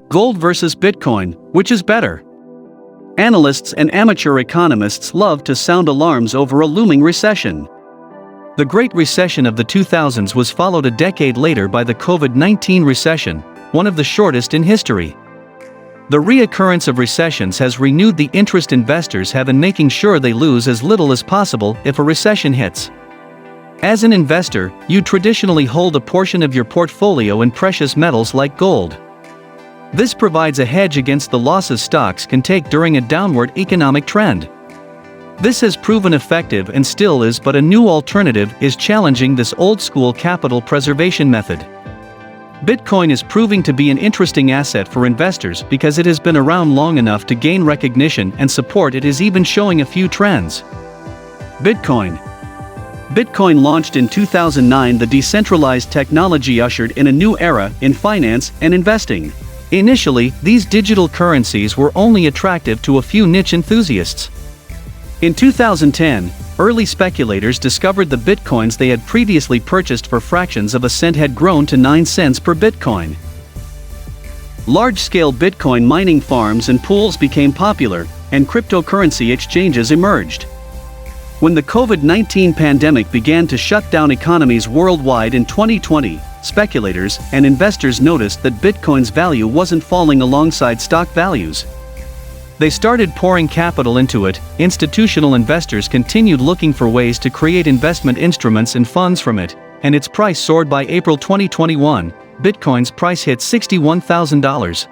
Gold versus Bitcoin, which is better? Analysts and amateur economists love to sound alarms over a looming recession. The Great Recession of the 2000s was followed a decade later by the COVID-19 recession, one of the shortest in history. The reoccurrence of recessions has renewed the interest investors have in making sure they lose as little as possible if a recession hits. As an investor, you traditionally hold a portion of your portfolio in precious metals like gold. This provides a hedge against the losses stocks can take during a downward economic trend. This has proven effective and still is, but a new alternative is challenging this old-school capital preservation method. Bitcoin is proving to be an interesting asset for investors because it has been around long enough to gain recognition and support. It is even showing a few trends. Bitcoin launched in 2009. The decentralized technology ushered in a new era in finance and investing. Initially, these digital currencies were only attractive to a few niche enthusiasts. In 2010, early speculators discovered the bitcoins they had previously purchased for fractions of a cent had grown to 9 cents per bitcoin. Large-scale Bitcoin mining farms and pools became popular, and cryptocurrency exchanges emerged. When the COVID-19 pandemic began to shut down economies worldwide in 2020, speculators and investors noticed that Bitcoin's value wasn't falling alongside stock values. They started pouring capital into it. Institutional investors continued looking for ways to create investment instruments and funds from it, and its price soared. By April 2021, Bitcoin's price hit $61,000.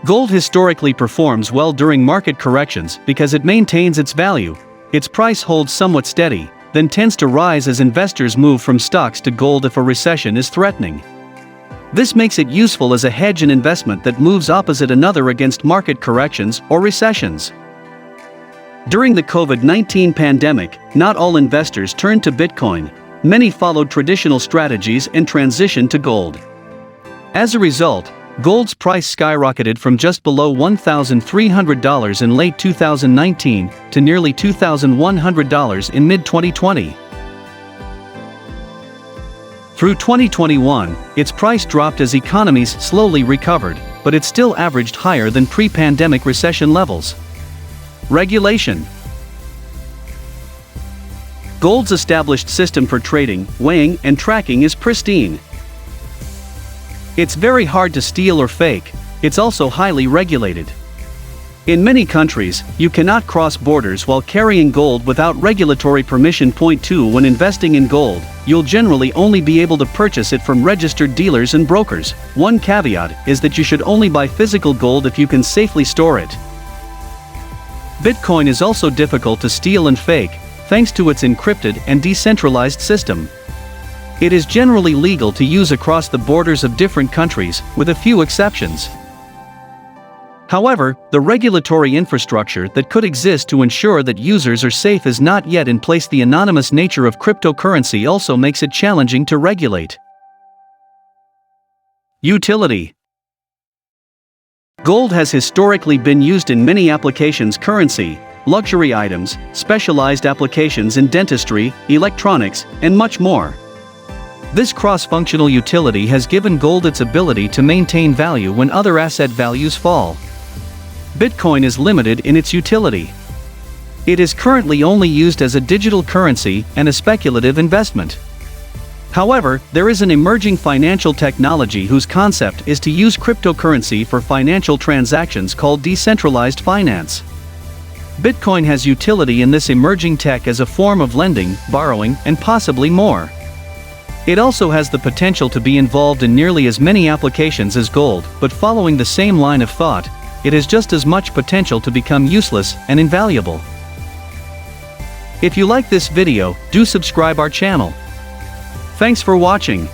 Gold historically performs well during market corrections because it maintains its value. Its price holds somewhat steady, then tends to rise as investors move from stocks to gold if a recession is threatening. This makes it useful as a hedge and investment that moves opposite another against market corrections or recessions. During the COVID-19 pandemic, not all investors turned to Bitcoin. Many followed traditional strategies and transitioned to gold. As a result, gold's price skyrocketed from just below $1,300 in late 2019 to nearly $2,100 in mid-2020. Through 2021, its price dropped as economies slowly recovered, but it still averaged higher than pre-pandemic recession levels. Regulation. Gold's established system for trading, weighing, and tracking is pristine. It's very hard to steal or fake. It's also highly regulated. In many countries, you cannot cross borders while carrying gold without regulatory permission. Point 2. When investing in gold, you'll generally only be able to purchase it from registered dealers and brokers. One caveat is that you should only buy physical gold if you can safely store it. Bitcoin is also difficult to steal and fake, thanks to its encrypted and decentralized system. It is generally legal to use across the borders of different countries, with a few exceptions. However, the regulatory infrastructure that could exist to ensure that users are safe is not yet in place. The anonymous nature of cryptocurrency also makes it challenging to regulate. Utility. Gold has historically been used in many applications: currency, luxury items, specialized applications in dentistry, electronics, and much more. This cross-functional utility has given gold its ability to maintain value when other asset values fall. Bitcoin is limited in its utility. It is currently only used as a digital currency and a speculative investment. However, there is an emerging financial technology whose concept is to use cryptocurrency for financial transactions called decentralized finance. Bitcoin has utility in this emerging tech as a form of lending, borrowing, and possibly more. It also has the potential to be involved in nearly as many applications as gold, but following the same line of thought, it has just as much potential to become useless and invaluable. If you like this video, do subscribe our channel. Thanks for watching.